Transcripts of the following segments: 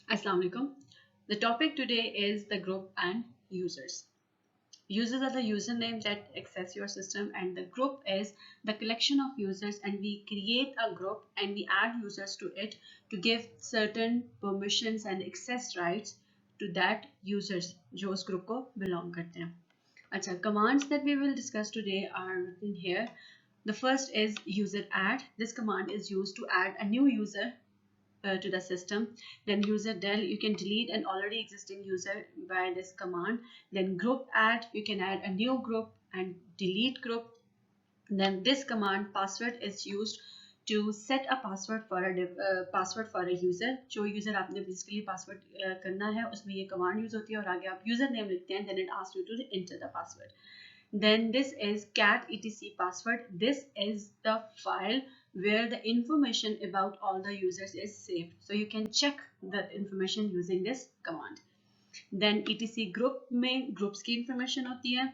Assalamu alaikum. The topic today is the group and users. Users are the username that access your system, and the group is the collection of users, and we create a group and we add users to it to give certain permissions and access rights to that users जो उस group को belong करते हैं. अच्छा, commands that we will discuss today are written here. The first is user add. This command is used to add a new user to the system. Then user del, you can delete an already existing user by this command. Then group add, you can add a new group and delete group. Then this command password is used to set a password for a user. जो user आपने basically password करना है उसमें ये command use होती है और आगे आप user name लिखते हैं, then it asks you to enter the password. Then this is cat etc password. This is the file where the information about all the users is saved, so you can check the information using this command. Then etc group में groups की information होती है.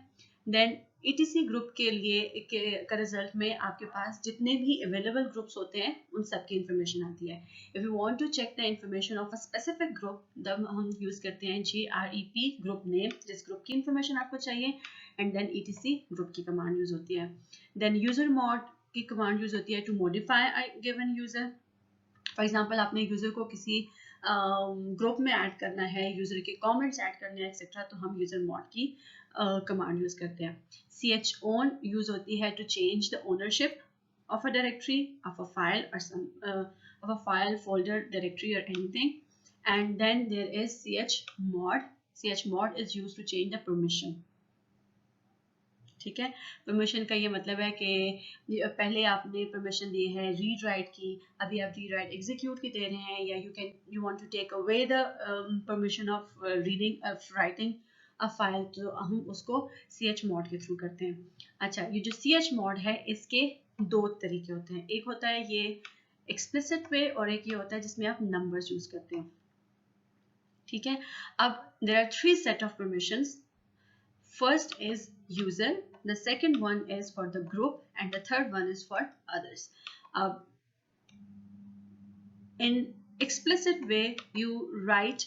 Then etc group के लिए का result में आपके पास जितने भी available groups होते हैं उन सब की information आती है. If you want to check the information of a specific group, तब हम use करते हैं grep group name, जिस group की information आपको चाहिए, and then etc group की command use होती है. Then user mod की command use होती है to modify a given user. For example, आपने user को किसी ग्रुप में ऐड करना है, यूजर के कमेंट्स ऐड करने हैं एक्सेट्रा, तो हम यूजर मॉड की कमांड यूज करते हैं. chown यूज होती है to change the ownership of a directory, of a file, or of a file, folder, directory, or anything. And then there is chmod. Chmod is used to change the permission. ठीक है, permission का ये मतलब है कि पहले आपने permission दी है रीड राइट की, अभी आप रीड राइट एग्जीक्यूट की दे रहे हैं, या you want to take away the permission of reading of writing a file, तो हम उसको chmod के थ्रू करते हैं. अच्छा, ये जो chmod है इसके दो तरीके होते हैं. एक होता है ये एक्सप्लिसिट वे और एक ये होता है जिसमें आप नंबर्स यूज करते हैं. ठीक है, अब there are 3 set of permissions. First is user, the second one is for the group, and the third one is for others. In explicit way, you write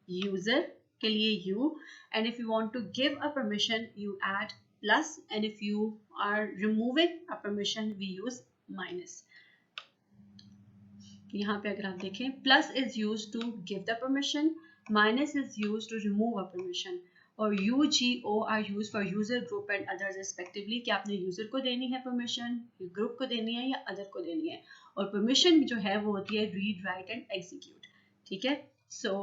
user के लिए u, and if you want to give a permission, you add plus, and if you are removing a permission, we use minus. यहाँ पे अगर आप देखें, plus is used to give the permission, minus is used to remove a permission, और UGO are used for user, group and others respectively, कि आपने user को देनी है परमिशन, ग्रुप को देनी है या अदर को देनी है. और परमिशन जो है वो होती है रीड राइट एंड एग्जीक्यूट. ठीक है, सो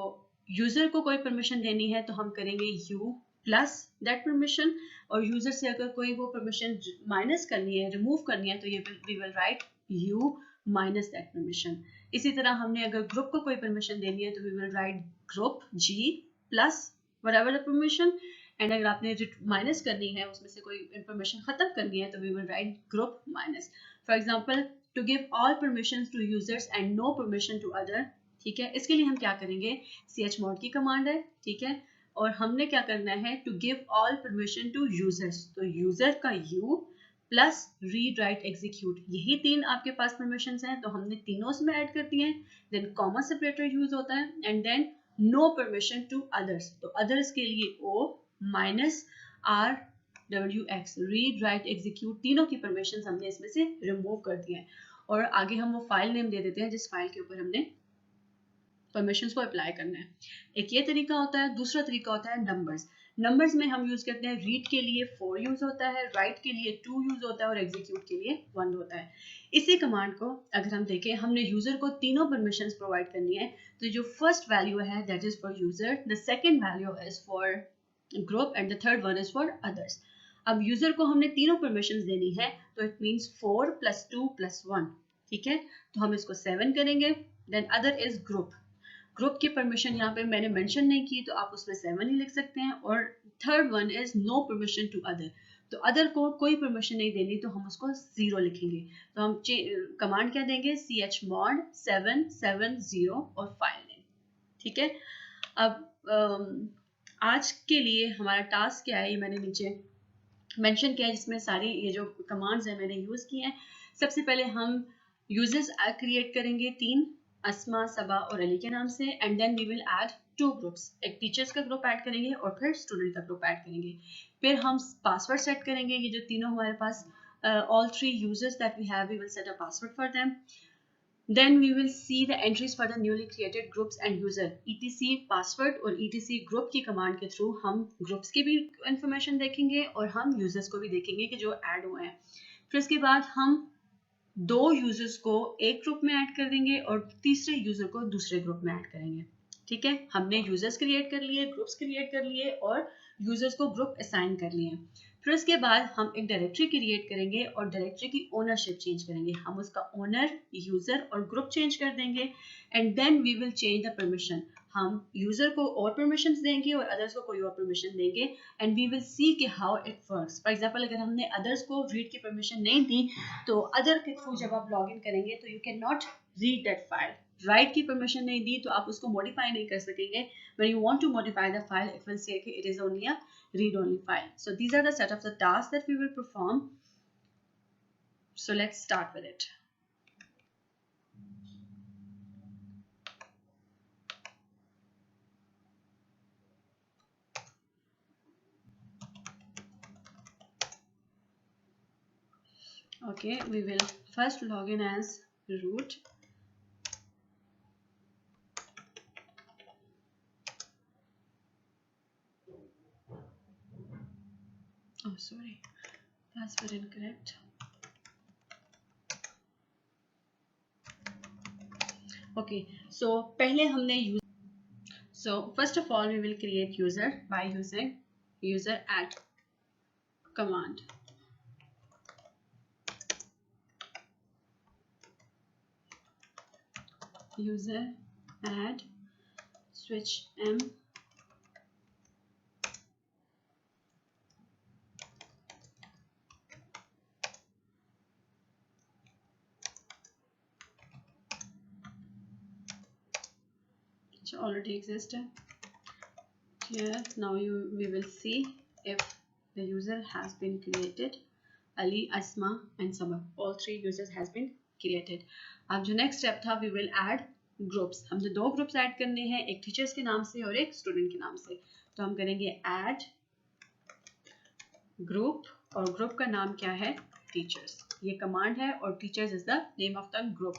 यूजर को कोई परमिशन देनी है तो हम करेंगे U प्लस दैट परमिशन, और यूजर से अगर कोई वो परमिशन माइनस करनी है, रिमूव करनी है, तो ये we will write U minus that permission. इसी तरह हमने अगर ग्रुप को कोई परमिशन देनी है तो we will write group G plus whatever the permission, and अगर आपने माइनस करनी है, उसमें से कोई इंफॉर्मेशन खत्म करनी है, तो we will write group minus. For example, to give all permissions to users and no permission to other. ठीक है, इसके लिए हम क्या करेंगे, chmod की कमांड है. ठीक है, और हमने क्या करना है, to give all permission to users, तो यूजर का u plus read write execute, यही तीन आपके पास परमिशंस हैं, तो हमने तीनों इसमें ऐड कर दिए हैं. देन कॉमा सेपरेटर यूज होता है, and then no permission to others, तो अदर्स के लिए O minus RWX, read write execute, तीनों की परमिशन हमने इसमें से रिमूव कर दिए हैं. और आगे हम वो फाइल नेम दे देते हैं जिस फाइल के ऊपर हमने परमिशंस को अप्लाई करना है. एक ये तरीका होता है. दूसरा तरीका होता है नंबर्स. नंबर्स में हम यूज करते हैं, रीड के लिए 4 यूज होता है, राइट के लिए 2 यूज होता है, और एग्जीक्यूट के लिए 1 होता है. इसी कमांड को अगर हम देखें, हमने यूजर को तीनों परमिशंस प्रोवाइड करनी है, तो जो फर्स्ट वैल्यू है that is for user, the second value is for group, and the third one is for others. अब यूजर को हमने तीनों परमिशंस देनी है, तो इट मींस 4 + 2 + 1. ठीक है, तो हम इसको 7 करेंगे. Then other is group. Group की परमिशन यहाँ पे मैंने मेंशन नहीं की, तो आप उसमें 7 ही लिख सकते हैं. और third one is no permission to other, तो अदर को कोई परमिशन नहीं देनी, तो हम उसको 0 लिखेंगे. तो हम कमांड क्या देंगे, chmod 770 और फाइल नेम. ठीक है, अब आज के लिए हमारा टास्क क्या है, ये मैंने नीचे मेंशन किया है, जिसमें सारी ये जो कमांड्स हैं मैंने यूज की हैं. सबसे पहले हम यूजर्स क्रिएट करेंगे 3, अस्मा, सबा और अली के नाम से, and then we will add 2 groups, एक टीचर्स का ग्रुप ऐड करेंगे और फिर स्टूडेंट का ग्रुप ऐड करेंगे। फिर हम पासवर्ड सेट करेंगे, ये जो तीनों हमारे पास all 3 users that we have, we will set a password for them. Then we will see the entries for the newly created groups and user, etc password और etc group की command के through हम groups की भी information देखेंगे और हम users को भी देखेंगे कि जो ऐड हुए हैं। फिर उसके बाद हम 2 यूजर्स को एक ग्रुप में ऐड कर देंगे और तीसरे यूजर को दूसरे ग्रुप में ऐड करेंगे। ठीक है, हमने यूजर्स क्रिएट कर लिए, ग्रुप्स क्रिएट कर लिए और यूजर्स को ग्रुप असाइन कर लिए। फिर उसके बाद हम एक डायरेक्टरी क्रिएट करेंगे और डायरेक्टरी की ओनरशिप चेंज करेंगे, हम उसका ओनर, यूजर और ग्रुप चेंज कर देंगे। And then we will change the permission, हम यूजर को और परमिशन देंगे और अदर्स को कोई और परमिशन देंगे, एंड वी विल सी कि how it works. For example, अगर हमने अदर्स को रीड की परमिशन नहीं दी तो अदर के थ्रू जब आप लॉग इन करेंगे तो you can not read that file. Right की परमिशन नहीं दी तो आप उसको मॉडिफाई नहीं कर सकेंगे। when you want to modify the file, it will say कि it is only a read only file. So these are the set of the tasks that we will perform. So let's start with it. Okay, we will first log in as root. Oh, sorry, password incorrect. Okay, so पहले हमने so first of all we will create user by using user add command. User add switch m which already existed. Here now we will see if the user has been created. Ali, Asma and Sabah, all 3 users has been created. अब जो next step था, we will add groups. हमने 2 groups add करने हैं, एक teachers के नाम से और एक student के नाम से। तो हम करेंगे add group और group का नाम क्या है? teachers. ये command है और teachers is the name of the group.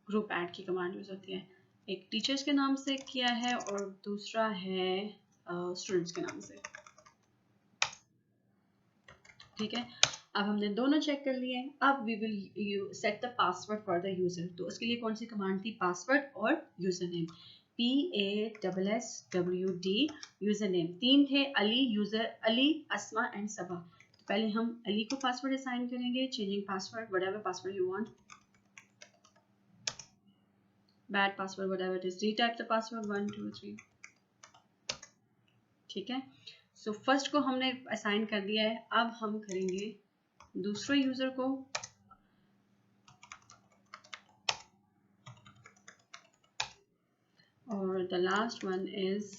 Group add की कमांड यूज होती है, एक टीचर्स के नाम से किया है और दूसरा है स्टूडेंट्स के नाम से। ठीक है, अब हमने दोनों चेक कर लिए। अब we will set the password for the user. तो उसके लिए कौन सी कमांड थी? पासवर्ड और user name. PASSWD user name 3 थे, अली, यूजर अली, अस्मा एंड सबा। तो पहले हम अली को पासवर्ड असाइन करेंगे, changing password, whatever password you want, bad password, whatever it is, retype the password 1 2 3। ठीक है, सो फर्स्ट को हमने असाइन कर दिया है। अब हम करेंगे दूसरे यूजर को। और द लास्ट वन इज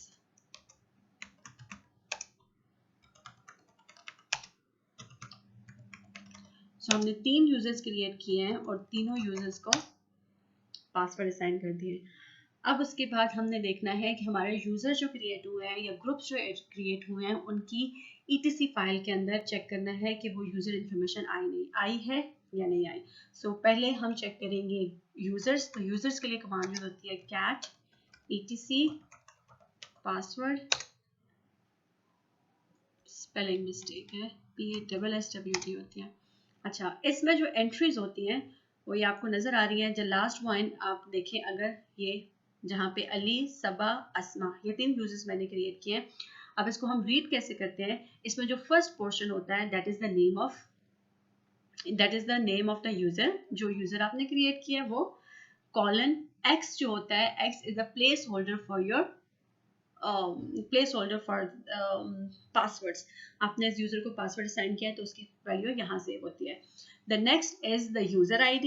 हमने 3 यूजर्स क्रिएट किए हैं और तीनों यूजर्स को पासवर्ड असाइन कर दिए। अब उसके बाद हमने देखना है कि हमारे यूजर जो क्रिएट हुए हैं या ग्रुप्स जो क्रिएट हुए हैं उनकी ETC फाइल के अंदर चेक करना है कि वो यूजर इंफॉर्मेशन आई है या नहीं आई। सो पहले हम चेक करेंगे यूजर्स। तो यूजर्स के लिए कमांड यूज होती है cat etc password, spelling mistake है, PASSWD होती है। अच्छा, इसमें जो एंट्रीज होती हैं वो ये आपको नजर आ रही है। जो लास्ट वन आप देखें, अगर ये जहाँ पे अली, सबा, अस्मा, ये 3 यूजर्स मैंने क्रिएट किए हैं। अब इसको हम रीड कैसे करते हैं? इसमें जो फर्स्ट पोर्शन होता है that is the name of the user. जो यूजर आपने क्रिएट किया है वो कॉलन x जो होता है, x is the place holder for your passwords. आपने इस यूजर को पासवर्ड असाइन किया है तो उसकी वैल्यू यहाँ सेव होती है। The next is the user ID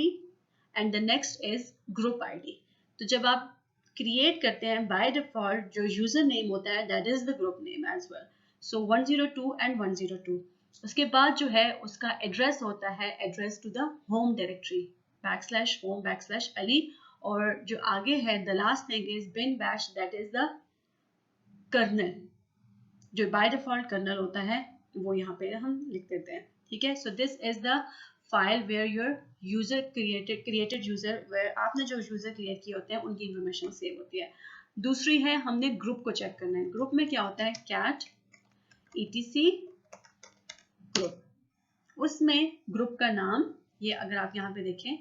and the next is group ID। तो जब आप क्रिएट करते हैं बाय डिफॉल्ट जो यूजर नेम होता है that is the group name as well. So 102 and 102. उसके बाद जो है उसका एड्रेस होता है address to the home directory /home/ali. और जो आगे है the last thing is bin bash that is the kernel. जो बाय डिफॉल्ट कर्नल होता है वो यहाँ पे हम लिख देते हैं. ठीक है. So this is the file where your user created user where आपने जो यूजर क्रिएट किए होते हैं उनकी इंफॉर्मेशन सेव होती है. दूसरी है हमने ग्रुप को चेक करना है. ग्रुप में क्या होता है cat etc ग्रुप. उसमें ग्रुप का नाम ये अगर आप यहाँ पे देखें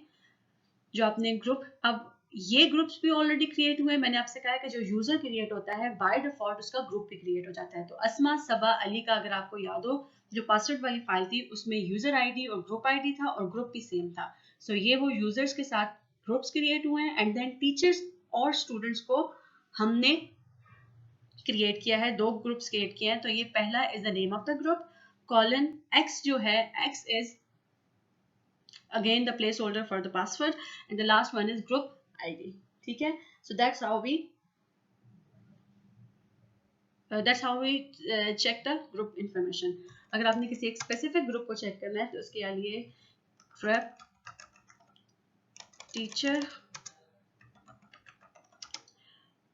जो आपने ग्रुप अब ये ग्रुप्स भी ऑलरेडी क्रिएट हुए. मैंने आपसे कहा है कि जो यूजर क्रिएट होता है बाय डिफॉल्ट उसका ग्रुप भी क्रिएट हो जाता है. तो अस्मा सबा अली का अगर आपको याद हो जो पासवर्ड वाली फाइल थी उसमें यूजर आईडी और ग्रुप आईडी था और ग्रुप भी सेम था. सो ये वो यूजर्स के साथ ग्रुप्स क्रिएट हुए हैं एंड देन टीचर्स और स्टूडेंट्स को हमने क्रिएट किया है. 2 ग्रुप्स क्रिएट किए हैं. तो ये पहला is the name of the group colon x जो है x is again the placeholder for the password and the last one is group id. ठीक है. so that's how we check the group information. अगर आपने किसी एक specific group को check करना है तो उसके लिए grep teacher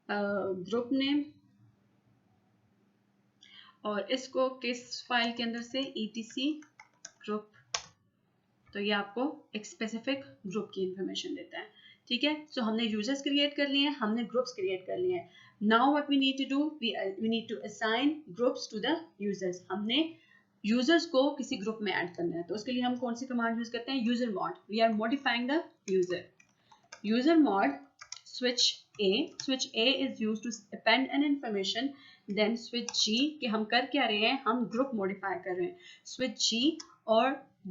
ग्रुप नेम और इसको किस फाइल के अंदर से etc ग्रुप. तो ये आपको एक स्पेसिफिक ग्रुप की इंफॉर्मेशन देता है. ठीक है. सो हमने यूजर्स क्रिएट कर लिए हैं हमने ग्रुप्स क्रिएट कर लिए हैं. Now what we need to do we need to assign groups to the users. हमने यूजर्स को किसी ग्रुप में ऐड करना है. तो उसके लिए हम कौन सी कमांड यूज करते हैं user mod. We are modifying the user mod switch a is used to append an information. then switch g कि हम कर क्या रहे हैं हम ग्रुप मॉडिफाई कर रहे हैं. switch g और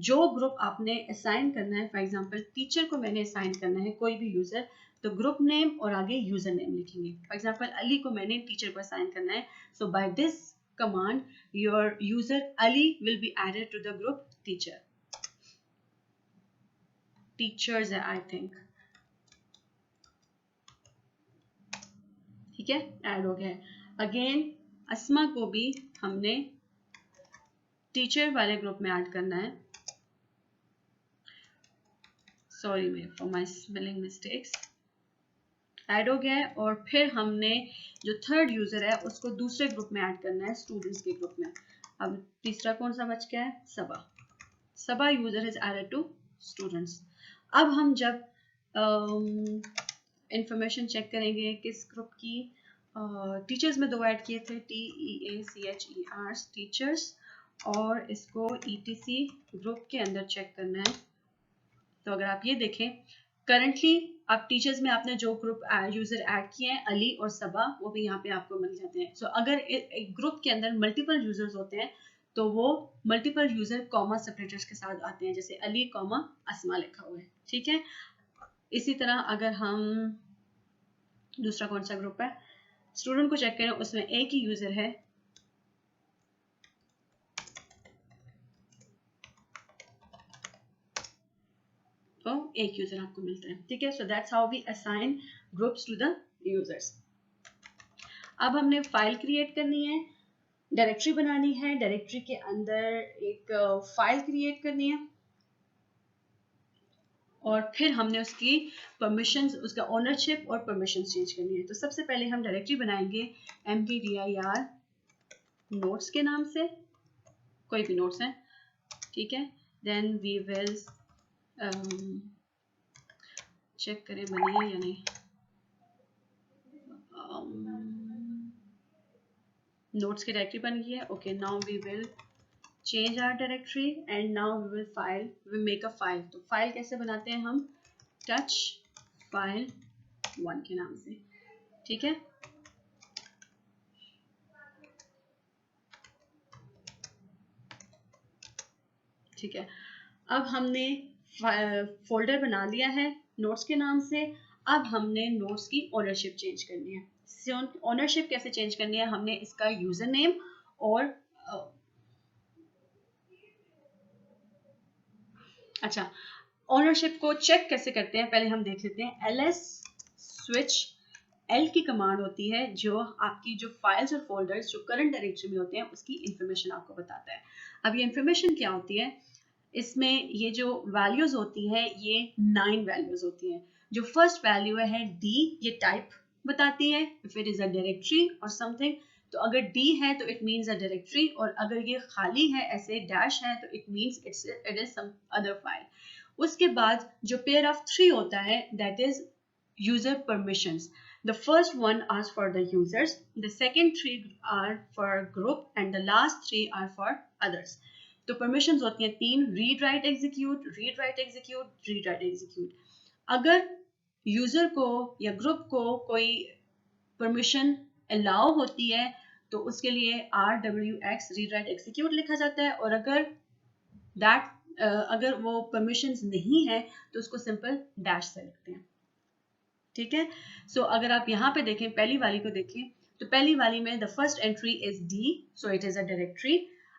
जो ग्रुप आपने असाइन करना है फॉर एग्जांपल टीचर को मैंने असाइन करना है कोई भी यूजर तो ग्रुप नेम और आगे यूजर नेम लिखेंगे. फॉर एग्जांपल अली को मैंने टीचर को असाइन करना है. So by this command your user Ali will be added to the group teachers I think. ठीक है. ऐड हो गया है. अगेन अस्मा को भी हमने टीचर वाले ग्रुप में ऐड करना है. Sorry for my spelling mistakes. Add हो गया है. और फिर हमने जो थर्ड यूजर है उसको दूसरे ग्रुप में ऐड करना है स्टूडेंट्स के ग्रुप में. अब तीसरा कौन सा बच गया है Saba user is added to students. अब हम जब इंफॉर्मेशन चेक करेंगे किस ग्रुप की टीचर्स में 2 ऐड किए थे TEACHER टीचर्स और इसको ETC ग्रुप के अंदर चेक करना है. तो अगर आप ये देखें करंटली आप टीचर्स में आपने जो ग्रुप यूजर ऐड किए हैं अली और सबा वो भी यहाँ पे आपको मिल जाते हैं. सो अगर एक ग्रुप के अंदर मल्टीपल यूजर्स होते हैं तो वो मल्टीपल यूजर कॉमा सेपरेटर्स के साथ आते हैं जैसे अली कॉमा अस्मा लिखा हुआ है. ठीक है. इसी तरह अगर हम दूसरा कौन सा ग्रुप है स्टूडेंट को चेक करें उसमें एक ही यूजर है तो एक यूजर आपको मिलता है. ठीक है. So that's how we assign groups to the users. अब हमने फाइल क्रिएट करनी है डायरेक्टरी बनानी है. डायरेक्टरी के अंदर एक फाइल क्रिएट करनी है और फिर हमने उसकी परमिशंस उसका ओनरशिप और परमिशंस चेंज करनी है. तो सबसे पहले हम डायरेक्टरी बनाएंगे mkdir नोट्स के नाम से. कोई भी नोट्स हैं. ठीक है. देन वी विल चेक करें बनी है या नहीं. नोट्स की डायरेक्टरी बन गई है. Okay. Now we will change our directory and now we make a file. तो फाइल कैसे बनाते हैं हम touch file 1 के नाम से. ठीक है. ठीक है. अब हमने फोल्डर बना लिया है नोट्स के नाम से. अब हमने नोट्स की ओनरशिप चेंज करनी है. ओनरशिप कैसे चेंज करनी है हमने इसका यूजर नेम और अच्छा ओनरशिप को चेक कैसे करते हैं पहले हम देख लेते हैं. ls switch L की कमांड होती है जो आपकी जो फाइल्स और फोल्डर्स जो करंट डायरेक्टरी में होते हैं उसकी इंफॉर्मेशन आपको बताता है। अब ये इंफॉर्मेशन क्या होती है, इसमें ये जो वैल्यूज होती है ये 9 वैल्यूज होती हैं। जो फर्स्ट वैल्यू है D, ये टाइप बताती है if it is a directory और समथिंग। तो अगर D है तो इट मीन्स अ डायरेक्टरी, और अगर ये खाली है ऐसे डैश है तो it means it is some other file. उसके बाद जो पेयर ऑफ 3 होता है that is user permissions. The first one are for the users, the second 3 are for group, and the last 3 are for others. तो permissions होती हैं 3, read write execute, read write execute, read write execute. अगर user को या group को कोई permission allow होती है तो उसके लिए RWX read write execute लिखा जाता है, और अगर वो परमिशंस नहीं है तो उसको सिंपल डैश से लिखते हैं। ठीक है, सो अगर आप यहाँ पे देखें, पहली वाली को देखें, तो पहली वाली में the first entry is D, so it is a directory.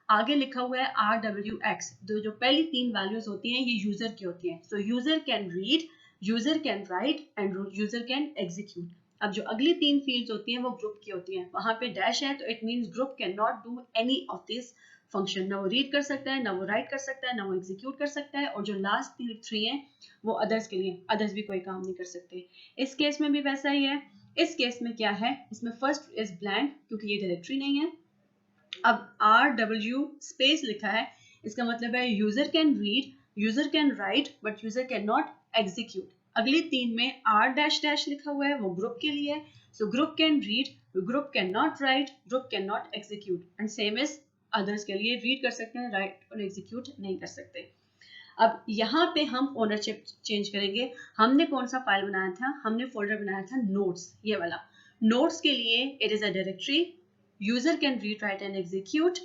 आगे लिखा हुआ है RWX, जो पहली 3 वैल्यूज होती हैं ये यूजर की होती हैं। सो user can read, user can write and user can execute. अब जो अगली 3 फील्ड्स होती हैं वो ग्रुप की होती हैं। वहां पे डैश है तो it means group can not do any of this function, ना वो रीड कर सकता है, ना वो राइट कर सकता है, ना वो एग्जीक्यूट कर सकता है। और जो लास्ट 3 हैं वो अदर्स के लिए, अदर्स भी कोई काम नहीं कर सकते। इस केस में भी वैसा ही है। इस केस में क्या है, इसमें फर्स्ट इज ब्लैंक क्योंकि ये डायरेक्टरी नहीं है। अब RW स्पेस लिखा है, इसका मतलब है user can read, user can write, but user can not execute. अगली 3 में R-- लिखा हुआ है, वो ग्रुप के लिए। So group can read, group can not right, group can not execute, and same is others के लिए, रीड कर सकते हैं, राइट और एग्जीक्यूट नहीं कर सकते। अब यहाँ पे हम ओनरशिप चेंज करेंगे। हमने कौन सा फाइल बनाया था, हमने फोल्डर बनाया था नोट्स, ये वाला। नोट्स के लिए it is a directory, user can read write and execute,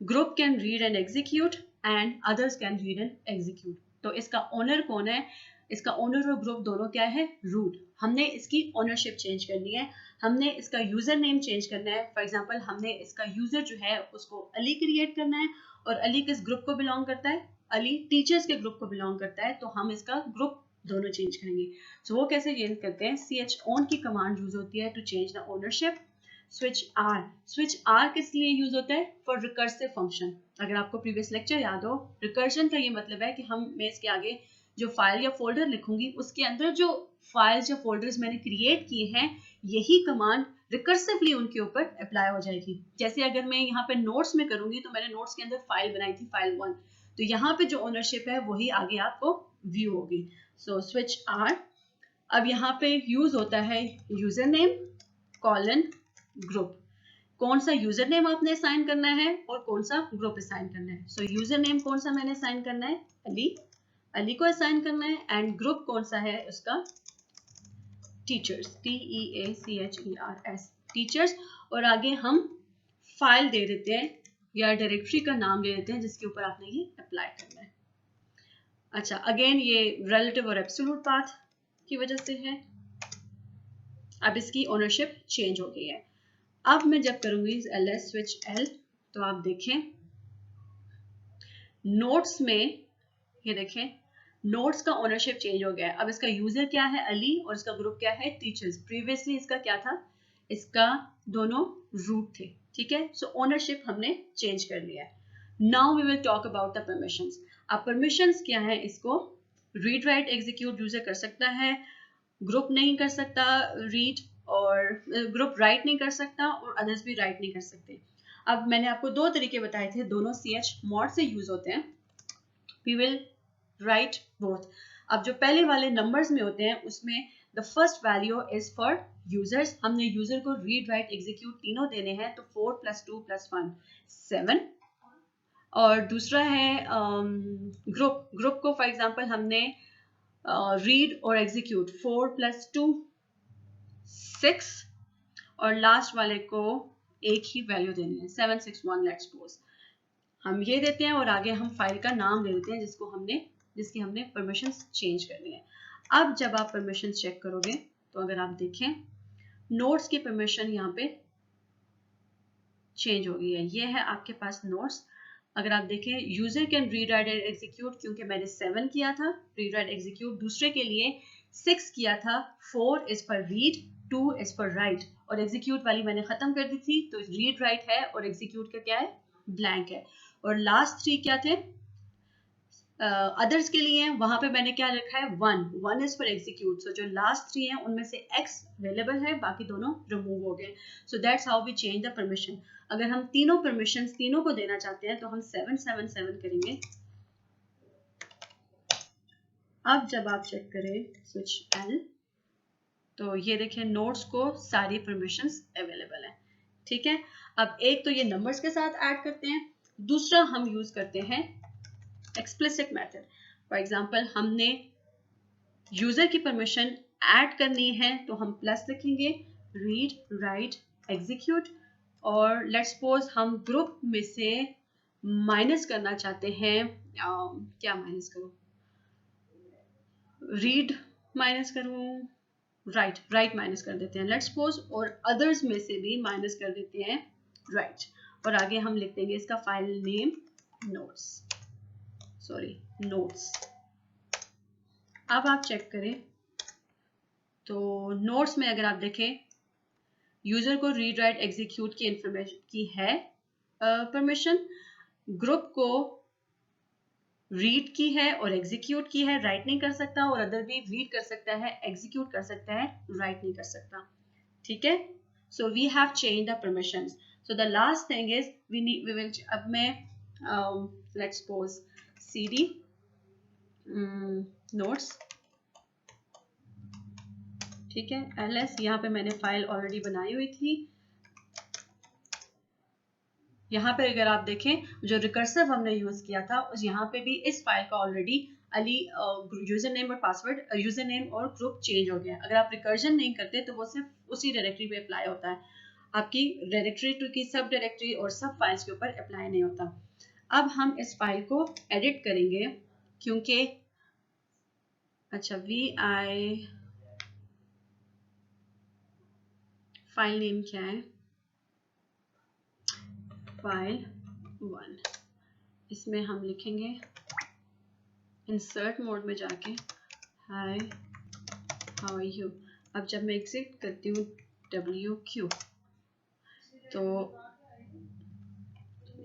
group can read and execute, and others can read and execute. तो इसका ओनर कौन है, इसका ओनर और ग्रुप दोनों क्या है, रूट। हमने इसकी ओनरशिप चेंज करनी है, हमने इसका यूजर नेम चेंज करना है। फॉर एग्जांपल हमने इसका यूजर जो है उसको अली क्रिएट करना है, और अली किस ग्रुप को बिलोंग करता है, अली टीचर्स के ग्रुप को बिलोंग करता है, तो हम इसका ग्रुप दोनों चेंज करेंगे। सो वो कैसे चेंज करते हैं, chown की कमांड यूज होती है to change the ownership. Switch R किस लिए यूज होता है, फॉर रिकर्सिव फंक्शन। अगर आपको प्रीवियस लेक्चर याद हो, रिकर्जन का ये मतलब है कि मैं इसके आगे जो फाइल या फोल्डर लिखूंगी उसके अंदर जो फाइल्स या फोल्डर्स मैंने क्रिएट किए हैं यही कमांड रिकर्सिवली उनके ऊपर अप्लाई हो जाएगी। जैसे अगर मैं यहाँ पे नोट्स में करूंगी तो मैंने नोट्स के अंदर फाइल बनाई थी, फाइल 1, तो यहाँ पे जो ओनरशिप है वही आगे आपको व्यू होगी। So switch R. अब यहाँ पे यूज होता है यूजर नेम कॉलन ग्रुप। कौन सा यूजर नेम आपने असाइन करना है और कौन सा ग्रुप असाइन करना है। सो यूजर नेम कौन सा मैंने असाइन करना है, अली को असाइन करना है, एंड ग्रुप कौन सा है उसका, टीचर्स, TEACHERS, टीचर्स। और आगे हम फाइल दे देते हैं या डायरेक्टरी का नाम दे देते हैं जिसके ऊपर आपने ये अप्लाई करना है। अच्छा, अगेन ये रिलेटिव और एब्सोल्यूट पाथ की वजह से है। अब इसकी ओनरशिप चेंज हो गई है। अब मैं जब करूंगी ls switch l तो आप देखें नोट्स में, ये देखें नोट्स का ओनरशिप चेंज हो गया है। अब इसका यूजर क्या है, अली, और इसका ग्रुप क्या है, टीचर्स। प्रीवियसली इसका क्या था, इसका दोनों रूट थे। ठीक है, सो ओनरशिप हमने चेंज कर लिया है। Now we will talk about the permissions. अब परमिशंस क्या है, इसको रीड राइट एग्जीक्यूट यूजर कर सकता है, ग्रुप नहीं कर सकता रीड, और ग्रुप राइट नहीं कर सकता, और अदर्स भी राइट नहीं कर सकते। अब मैंने आपको 2 तरीके बताए थे, दोनों chmod से यूज होते हैं। We will write both. अब जो पहले वाले नंबर्स में होते हैं उसमें the first value is for users. हमने यूजर को रीड राइट एग्जीक्यूट तीनों देने हैं, तो 4 + 2 + 1 7। और दूसरा है ग्रुप को फॉर एग्जांपल हमने रीड और एग्जीक्यूट 4 + 2 6, और लास्ट वाले को एक ही वैल्यू देनी है 7 6 1। लेट्स सपोज हम ये देते हैं और आगे हम फाइल का नाम दे देते हैं जिसकी हमने परमिशंस चेंज करनी है। अब जब आप परमिशंस चेक करोगे तो अगर आप देखें नोट्स की परमिशन यहाँ पे चेंज हो गई है। ये है आपके पास नोट्स। अगर आप देखें user can read write and execute, क्योंकि मैंने 7 किया था रीड राइट एग्जीक्यूट, दूसरे के लिए 6 किया था, 4 is for read 2 is for right, और एग्जीक्यूट वाली मैंने खत्म कर दी थी, तो रीड राइट है और एग्जीक्यूट का क्या है, ब्लैंक है। और लास्ट 3 क्या थे, अदर्स के लिए वहां पे मैंने क्या रखा है, 1 इज फॉर एग्जीक्यूट। सो जो लास्ट 3 हैं उनमें से x अवेलेबल है, बाकी दोनों रिमूव हो गए। So that's how we change the permission. अगर हम तीनों परमिशन तीनों को देना चाहते हैं तो हम 777 करेंगे। अब जब आप चेक करें स्विच L, तो ये देखिए नोट्स को सारी परमिशंस अवेलेबल है। ठीक है, अब एक तो ये नंबर्स के साथ ऐड करते हैं, दूसरा हम यूज करते हैं एक्सप्लिसिट मेथड। फॉर एग्जांपल हमने यूजर की परमिशन ऐड करनी है तो हम प्लस लिखेंगे, रीड राइट एग्जीक्यूट, और लेट्स सपोज हम ग्रुप में से माइनस करना चाहते हैं, क्या माइनस करूं, रीड माइनस करूं, राइट माइनस कर देते हैं लेट्स सपोज, और अदर्स में से भी माइनस कर देते हैं राइट, और आगे हम लिख देंगे इसका फाइल नेम नोट्स। अब आप चेक करें तो नोट्स में अगर आप देखें यूजर को रीड राइट एग्जीक्यूट की इंफॉर्मेशन की है परमिशन, ग्रुप को रीड की है और एग्जीक्यूट की है, राइट नहीं कर सकता, और अदर भी रीड कर सकता है, एग्जीक्यूट कर सकता है, राइट नहीं कर सकता। ठीक है, so we have change the permissions. So the last thing is we will, अब मैं लेट्स सपोज cd नोट्स, ठीक है, ls, यहाँ पे मैंने फाइल ऑलरेडी बनाई हुई थी। यहाँ पे अगर आप देखें जो रिकर्सिव हमने यूज किया था उस यहाँ पे भी इस फाइल का ऑलरेडी अली यूजर नेम और पासवर्ड, यूजर नेम और ग्रुप चेंज हो गया। अगर आप रिकर्जन नहीं करते तो वो सिर्फ उसी डायरेक्टरी पे अप्लाई होता है, आपकी डायरेक्टरी टू की सब डायरेक्टरी और सब फाइल्स के ऊपर अप्लाई नहीं होता। अब हम इस फाइल को एडिट करेंगे क्योंकि अच्छा vi फाइल नेम क्या है, फाइल 1, इसमें हम लिखेंगे इंसर्ट मोड में जाके हाय हाउ आर यू। अब जब मैं एग्जिट करती हूँ WQ, तो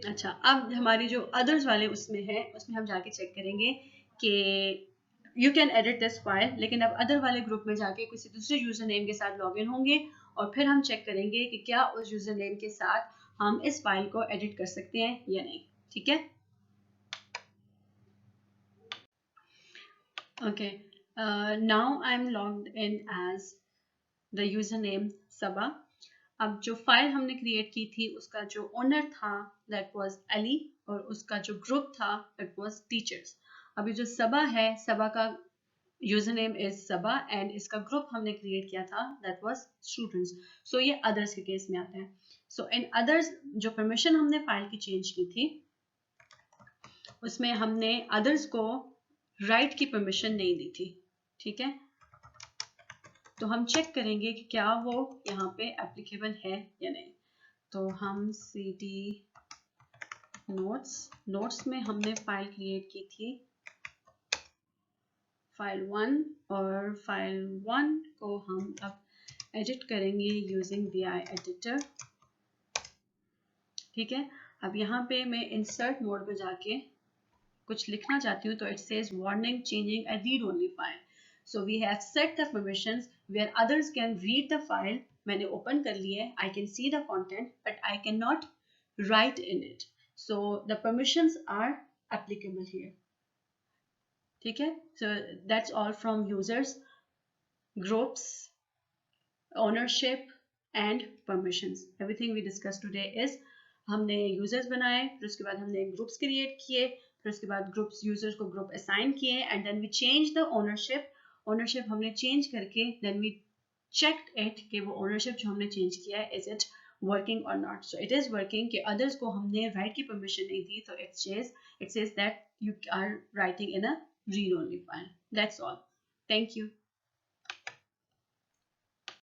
अच्छा अब हमारी जो अदर्स वाले उसमें है उसमें हम जाके चेक करेंगे कि you can edit this file, लेकिन अब अदर वाले ग्रुप में जाके किसी दूसरे यूजर नेम के साथ लॉग इन होंगे और फिर हम चेक करेंगे कि क्या उस यूजर नेम के साथ हम इस फाइल को एडिट कर सकते हैं या नहीं। ठीक है, okay, now I'm logged in as the username Saba। अब जो फाइल हमने क्रिएट की थी उसका जो ओनर था दैट वाज अली, और उसका जो ग्रुप था दैट वाज टीचर्स। अभी जो सबा है, सबा का user name is Saba and इसका ग्रुप हमने क्रिएट किया था दैट वाज स्टूडेंट्स। सो ये अदर्स के केस में आता है। सो इन अदर्स जो परमिशन हमने फाइल की चेंज की थी उसमें हमने अदर्स को राइट की परमिशन नहीं दी थी। ठीक है, तो हम चेक करेंगे कि क्या वो यहाँ पे एप्लीकेबल है या नहीं। तो हम cd नोट्स में हमने फाइल क्रिएट की थी फाइल 1, और फाइल 1 को हम अब एडिट करेंगे यूजिंग vi एडिटर। ठीक है, अब यहाँ पे मैं इंसर्ट मोड में जाके कुछ लिखना चाहती हूँ तो it says warning changing a read only file. So we have set the permissions where others can read the file. मैंने ओपन कर लिया है, I can see the content but I can not write in it, so the permissions are applicable here. ठीक है, so that's all from users, groups, ownership and permissions. Everything we discuss today is हमने users बनाए, फिर उसके बाद हमने groups create किए, फिर उसके बाद ग्रुप्स यूजर्स को ग्रुप असाइन किए, and then we change the ownership हमने चेंज करके देन वी चेक्ड इट कि वो ओनरशिप जो हमने चेंज किया है इज इट वर्किंग और not. So it is working, कि अदर्स को हमने राइट की परमिशन नहीं दी, तो it says that you are writing in a read only file. That's all, thank you.